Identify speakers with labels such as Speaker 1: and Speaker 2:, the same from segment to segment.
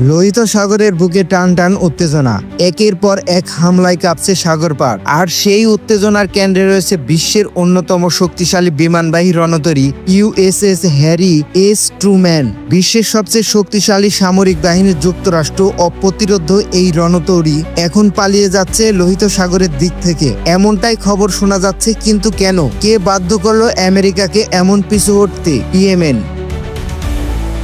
Speaker 1: লোহিত সাগরের বুকে টান টান উত্তেজনা, একের পর এক হামলায় কাঁপছে সাগর পাড়। আর সেই উত্তেজনার কেন্দ্রে রয়েছে বিশ্বের অন্যতম শক্তিশালী বিমানবাহী রণতরী ইউএসএস হ্যারি এস ট্রুম্যান। বিশ্বের সবচেয়ে শক্তিশালী সামরিক বাহিনী যুক্তরাষ্ট্র অপ্রতিরোধ এই রণতরী এখন পালিয়ে যাচ্ছে লোহিত সাগরের দিক থেকে, এমনটাই খবর শোনা যাচ্ছে। কিন্তু কেন? কে বাধ্য করলো আমেরিকাকে এমন পিছু হটতে? ইয়েমেন,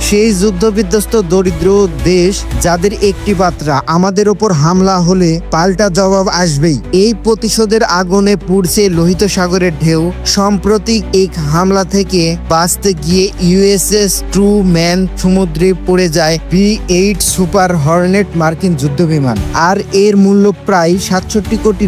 Speaker 1: সেই যুদ্ধবিধ্বস্ত দরিদ্র দেশ যাদের একটি বার্তা, আমাদের ওপর হামলা হলে পাল্টা জবাব আসবেই। এই প্রতিশোধের আগুনে পুড়ছে লোহিত সাগরের ঢেউ। সম্প্রতি এই হামলা থেকে বাঁচতে গিয়ে ইউএসএস ট্রুম্যান সমুদ্রে পড়ে যায় B-8 সুপার হর্নেট মার্কিন যুদ্ধ বিমান। আর এর মূল্য প্রায় $67 কোটি।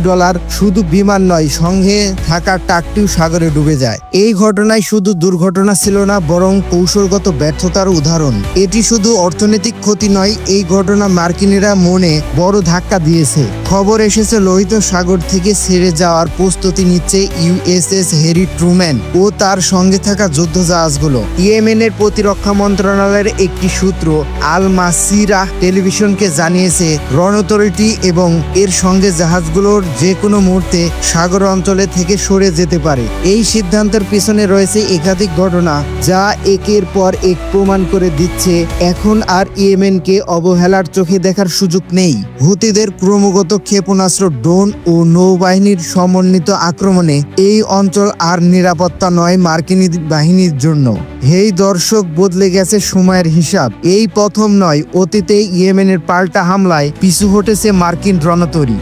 Speaker 1: শুধু বিমান নয়, সঙ্গে থাকা ট্রাকটিও সাগরে ডুবে যায়। এই ঘটনায় শুধু দুর্ঘটনা ছিল না, বরং কৌশলগত ব্যর্থতার উদাহরণ। এটি শুধু অর্থনৈতিক ক্ষতি নয়, এই ঘটনা মার্কিনীরা মনে বড় ধাক্কা দিয়েছে। খবর এসেছে লোহিত সাগর থেকে ছেড়ে যাওয়ার প্রস্তুতি নিচ্ছে ইউএসএস হ্যারি ট্রুম্যান ও তার সঙ্গে থাকা যুদ্ধ জাহাজগুলো। ইয়েমেনের প্রতিরক্ষা মন্ত্রণালয়ের একটি সূত্র আল মাসিরা টেলিভিশনকে জানিয়েছে, রণতরীটি এবং এর সঙ্গে জাহাজগুলোর যে কোনো মুহূর্তে সাগর অঞ্চলে থেকে সরে যেতে পারে। এই সিদ্ধান্তের পিছনে রয়েছে একাধিক ঘটনা, যা একের পর এক প্রমাণ করে দিচ্ছে এখন আর ইয়েমেনকে অবহেলার চোখে দেখার সুযোগ নেই। হুতিদের ক্রমাগত ক্ষেপণাস্ত্র, ড্রোন ও নৌবাহিনীর সমন্বিত আক্রমণে এই অঞ্চল আর নিরাপত্তা নয় মার্কিন বাহিনীর জন্য। হেই দর্শক, বদলে গেছে সময়ের হিসাব। এই প্রথম নয়, অতীতে ইয়েমেনের পাল্টা হামলায় পিছু হটেছে মার্কিন রণতরী।